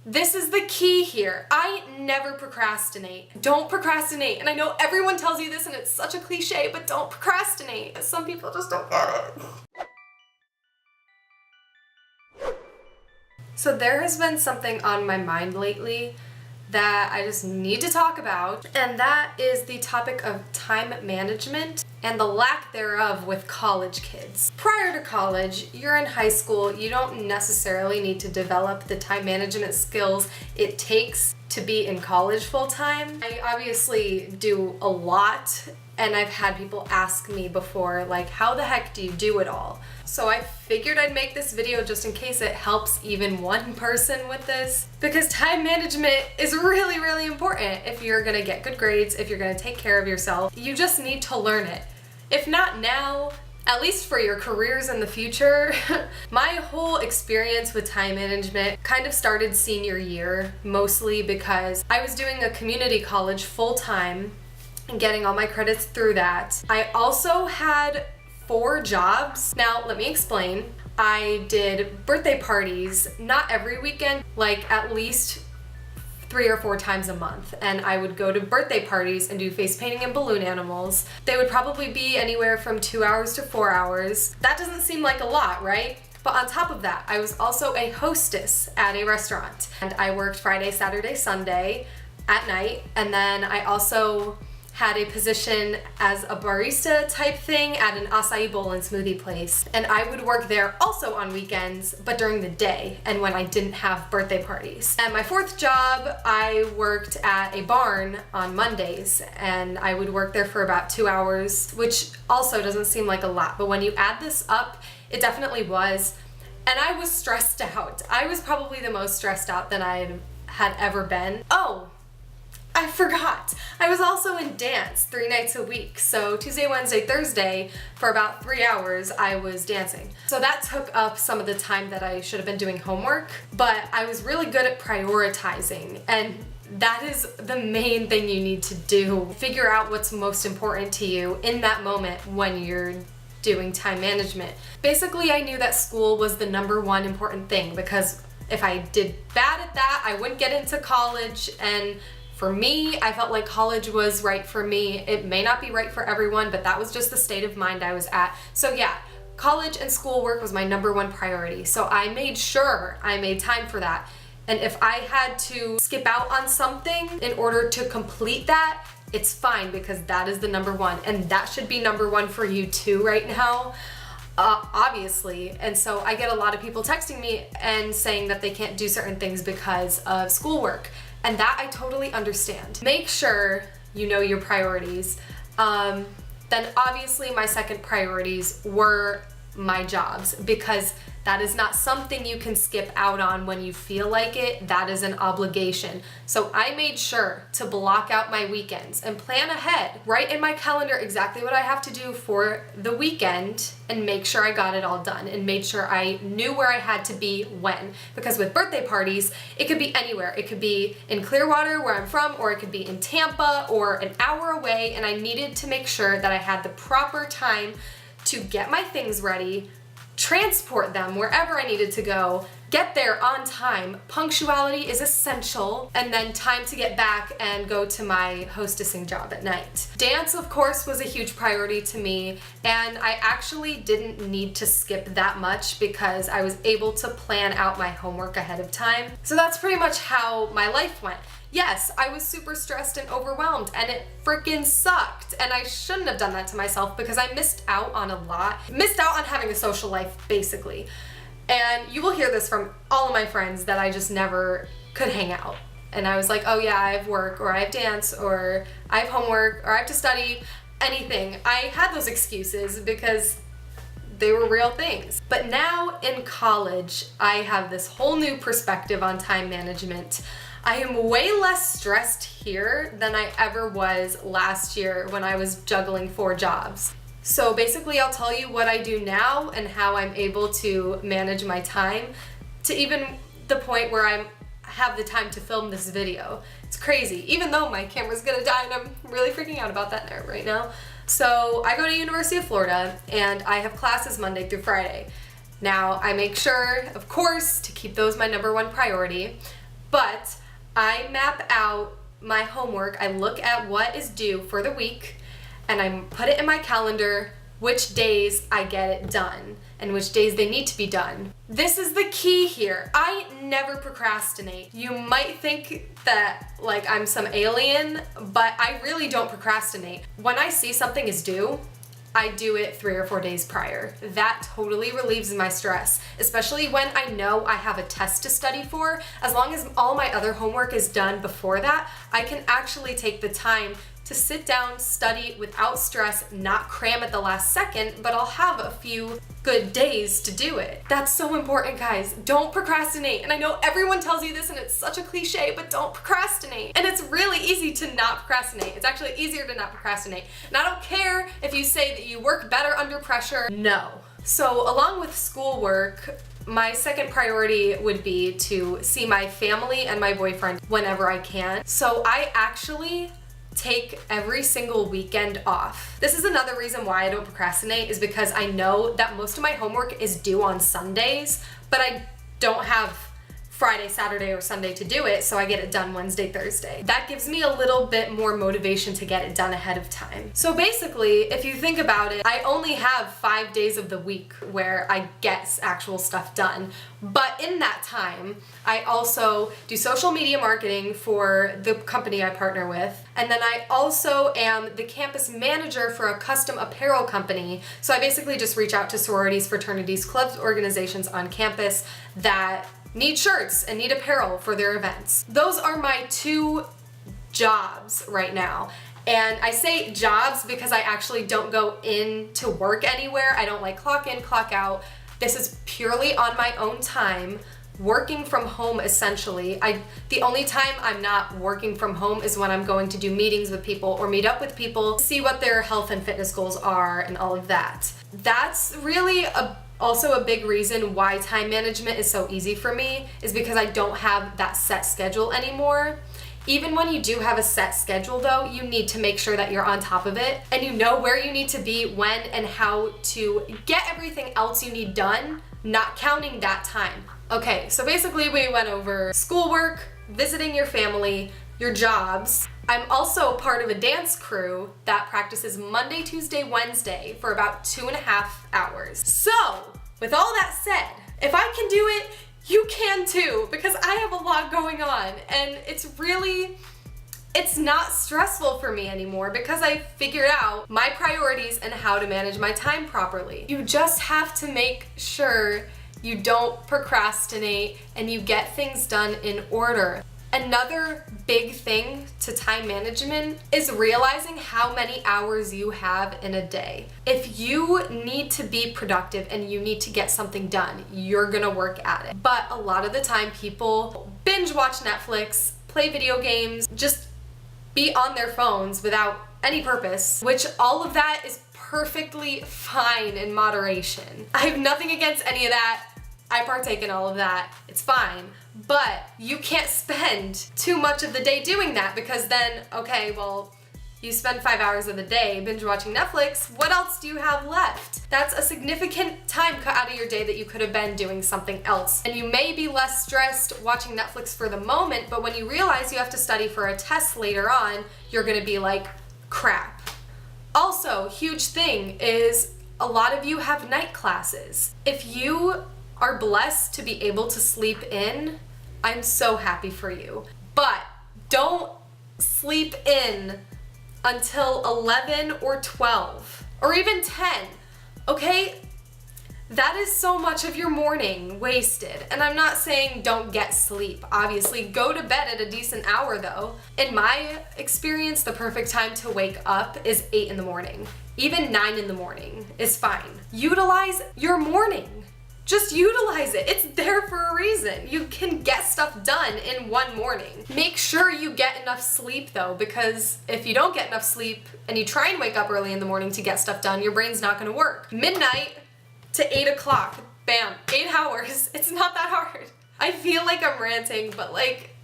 This is the key here. I never procrastinate. Don't procrastinate. And I know everyone tells you this and it's such a cliche, but don't procrastinate. Some people just don't get it. So there has been something on my mind lately that I just need to talk about, and that is the topic of time management and the lack thereof with college kids. Prior to college, you're in high school, you don't necessarily need to develop the time management skills it takes to be in college full time. I obviously do a lot, and I've had people ask me before, like, how the heck do you do it all? So I figured I'd make this video just in case it helps even one person with this, because time management is really, really important if you're gonna get good grades, if you're gonna take care of yourself. You just need to learn it. If not now, at least for your careers in the future. My whole experience with time management kind of started senior year, mostly because I was doing a community college full-time and getting all my credits through that. I also had 4 jobs. Now, let me explain. I did birthday parties, not every weekend, like at least 3 or 4 times a month. And I would go to birthday parties and do face painting and balloon animals. They would probably be anywhere from 2 hours to 4 hours. That doesn't seem like a lot, right? But on top of that, I was also a hostess at a restaurant. And I worked Friday, Saturday, Sunday at night. And then I also had a position as a barista type thing at an acai bowl and smoothie place. And I would work there also on weekends, but during the day and when I didn't have birthday parties. And my 4th job, I worked at a barn on Mondays, and I would work there for about 2 hours, which also doesn't seem like a lot, but when you add this up, it definitely was. And I was stressed out. I was probably the most stressed out that I had ever been. Oh, I forgot. I was also in dance 3 nights a week. So Tuesday, Wednesday, Thursday, for about 3 hours, I was dancing. So that took up some of the time that I should have been doing homework, but I was really good at prioritizing, and that is the main thing you need to do. Figure out what's most important to you in that moment when you're doing time management. Basically, I knew that school was the #1 important thing, because if I did bad at that, I wouldn't get into college. And for me, I felt like college was right for me. It may not be right for everyone, but that was just the state of mind I was at. So yeah, college and schoolwork was my #1 priority. So I made sure I made time for that. And if I had to skip out on something in order to complete that, it's fine, because that is the #1. And that should be #1 for you too right now. Obviously. And so I get a lot of people texting me and saying that they can't do certain things because of schoolwork. And that I totally understand. Make sure you know your priorities. Then obviously my second priorities were my jobs, because that is not something you can skip out on when you feel like it. That is an obligation. So I made sure to block out my weekends and plan ahead, write in my calendar exactly what I have to do for the weekend, and make sure I got it all done, and made sure I knew where I had to be when. Because with birthday parties, it could be anywhere. It could be in Clearwater, where I'm from, or it could be in Tampa, or an hour away, and I needed to make sure that I had the proper time to get my things ready, transport them wherever I needed to go, get there on time. Punctuality is essential, and then time to get back and go to my hostessing job at night. Dance, of course, was a huge priority to me, and I actually didn't need to skip that much because I was able to plan out my homework ahead of time. So that's pretty much how my life went. Yes, I was super stressed and overwhelmed, and it freaking sucked, and I shouldn't have done that to myself, because I missed out on a lot. Missed out on having a social life, basically. And you will hear this from all of my friends, that I just never could hang out. And I was like, oh yeah, I have work, or I have dance, or I have homework, or I have to study, anything. I had those excuses because they were real things. But now in college, I have this whole new perspective on time management. I am way less stressed here than I ever was last year when I was juggling 4 jobs. So basically, I'll tell you what I do now and how I'm able to manage my time, to even the point where I have the time to film this video. It's crazy, even though my camera's gonna die, and I'm really freaking out about that right now. So I go to University of Florida, and I have classes Monday through Friday. Now, I make sure, of course, to keep those my #1 priority, but I map out my homework. I look at what is due for the week and I put it in my calendar which days I get it done and which days they need to be done. This is the key here. I never procrastinate. You might think that like I'm some alien, but I really don't procrastinate. When I see something is due, I do it 3 or 4 days prior. That totally relieves my stress, especially when I know I have a test to study for. As long as all my other homework is done before that, I can actually take the time to sit down, study without stress, not cram at the last second, but I'll have a few good days to do it. That's so important, guys. Don't procrastinate. And I know everyone tells you this and it's such a cliche, but don't procrastinate. And it's really easy to not procrastinate. It's actually easier to not procrastinate. And I don't care if you say that you work better under pressure. No. So along with schoolwork, my second priority would be to see my family and my boyfriend whenever I can. So I actually take every single weekend off. This is another reason why I don't procrastinate, is because I know that most of my homework is due on Sundays, but I don't have Friday, Saturday, or Sunday to do it, so I get it done Wednesday, Thursday. That gives me a little bit more motivation to get it done ahead of time. So basically, if you think about it, I only have 5 days of the week where I get actual stuff done. But in that time, I also do social media marketing for the company I partner with. And then I also am the campus manager for a custom apparel company. So I basically just reach out to sororities, fraternities, clubs, organizations on campus that need shirts and need apparel for their events. Those are my 2 jobs right now. And I say jobs because I actually don't go in to work anywhere. I don't like clock in, clock out. This is purely on my own time, working from home essentially. The only time I'm not working from home is when I'm going to do meetings with people or meet up with people, see what their health and fitness goals are and all of that. That's really also a big reason why time management is so easy for me, is because I don't have that set schedule anymore. Even when you do have a set schedule though, you need to make sure that you're on top of it and you know where you need to be, when, and how to get everything else you need done, not counting that time. Okay, so basically we went over schoolwork, visiting your family, your jobs. I'm also part of a dance crew that practices Monday, Tuesday, Wednesday for about 2.5 hours. So, with all that said, if I can do it, you can too, because I have a lot going on and it's not stressful for me anymore because I figured out my priorities and how to manage my time properly. You just have to make sure you don't procrastinate and you get things done in order. Another big thing to time management is realizing how many hours you have in a day. If you need to be productive and you need to get something done, you're gonna work at it. But a lot of the time people binge watch Netflix, play video games, just be on their phones without any purpose, which all of that is perfectly fine in moderation. I have nothing against any of that. I partake in all of that. It's fine. But you can't spend too much of the day doing that, because then, okay, well, you spend 5 hours of the day binge watching Netflix, what else do you have left? That's a significant time cut out of your day that you could have been doing something else. And you may be less stressed watching Netflix for the moment, but when you realize you have to study for a test later on, you're gonna be like, crap. Also, huge thing is a lot of you have night classes. If you are blessed to be able to sleep in, I'm so happy for you. But don't sleep in until 11 or 12 or even 10, okay? That is so much of your morning wasted. And I'm not saying don't get sleep. Obviously, go to bed at a decent hour though. In my experience, the perfect time to wake up is 8 in the morning. Even 9 in the morning is fine. Utilize your morning. Just utilize it. It's there for a reason. You can get stuff done in one morning. Make sure you get enough sleep though, because if you don't get enough sleep and you try and wake up early in the morning to get stuff done, your brain's not gonna work. Midnight to 8 o'clock, bam, 8 hours. It's not that hard. I feel like I'm ranting, but like,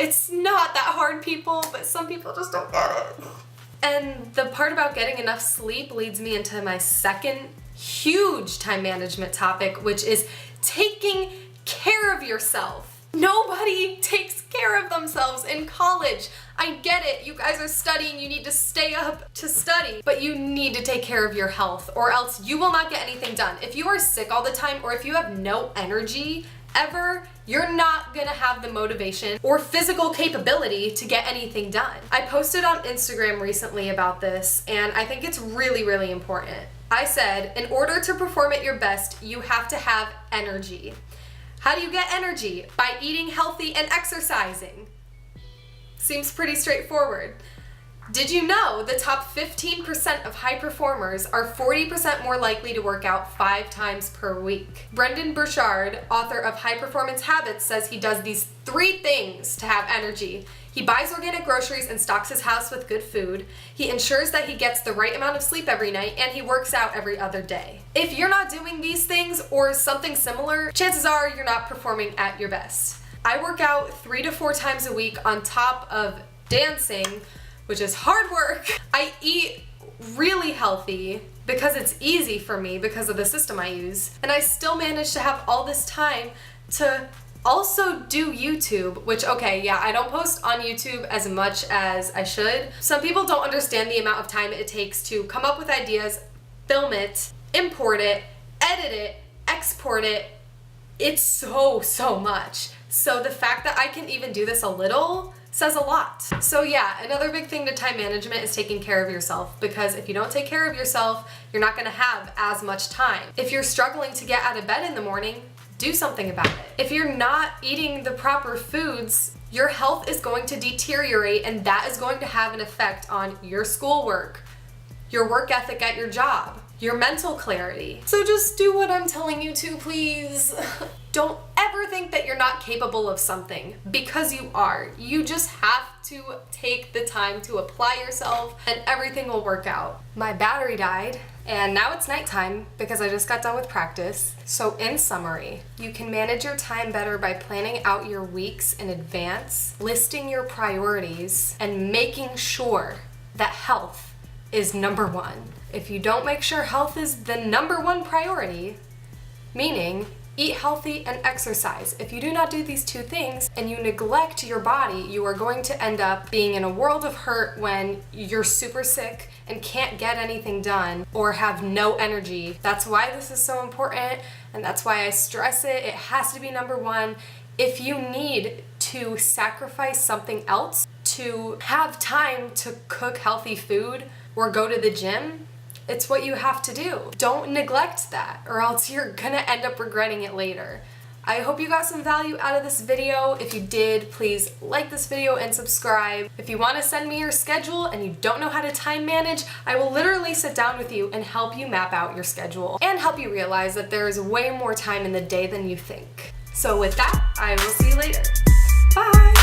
it's not that hard, people, but some people just don't get it. And the part about getting enough sleep leads me into my second huge time management topic, which is taking care of yourself. Nobody takes care of themselves in college. I get it, you guys are studying, you need to stay up to study, but you need to take care of your health or else you will not get anything done. If you are sick all the time or if you have no energy ever, you're not gonna have the motivation or physical capability to get anything done. I posted on Instagram recently about this and I think it's really, really important. I said, in order to perform at your best, you have to have energy. How do you get energy? By eating healthy and exercising. Seems pretty straightforward. Did you know the top 15% of high performers are 40% more likely to work out 5 times per week? Brendan Burchard, author of High Performance Habits, says he does these 3 things to have energy. He buys organic groceries and stocks his house with good food. He ensures that he gets the right amount of sleep every night, and he works out every other day. If you're not doing these things or something similar, chances are you're not performing at your best. I work out 3 to 4 times a week on top of dancing, which is hard work. I eat really healthy because it's easy for me because of the system I use, and I still manage to have all this time to also do YouTube, which, okay, yeah, I don't post on YouTube as much as I should. Some people don't understand the amount of time it takes to come up with ideas, film it, import it, edit it, export it. It's so much. So the fact that I can even do this a little says a lot. So yeah, another big thing to time management is taking care of yourself, because if you don't take care of yourself, you're not gonna have as much time. If you're struggling to get out of bed in the morning, do something about it. If you're not eating the proper foods, your health is going to deteriorate, and that is going to have an effect on your schoolwork, your work ethic at your job, your mental clarity. So just do what I'm telling you to, please. Don't ever think that you're not capable of something, because you are. You just have to take the time to apply yourself and everything will work out. My battery died and now it's nighttime because I just got done with practice. So in summary, you can manage your time better by planning out your weeks in advance, listing your priorities, and making sure that health is number 1. If you don't make sure health is the number 1 priority, meaning eat healthy and exercise. If you do not do these 2 things and you neglect your body, you are going to end up being in a world of hurt when you're super sick and can't get anything done or have no energy. That's why this is so important, and that's why I stress it. It has to be number 1. If you need to sacrifice something else to have time to cook healthy food or go to the gym, it's what you have to do. Don't neglect that, or else you're gonna end up regretting it later. I hope you got some value out of this video. If you did, please like this video and subscribe. If you want to send me your schedule and you don't know how to time manage, I will literally sit down with you and help you map out your schedule and help you realize that there is way more time in the day than you think. So with that, I will see you later. Bye!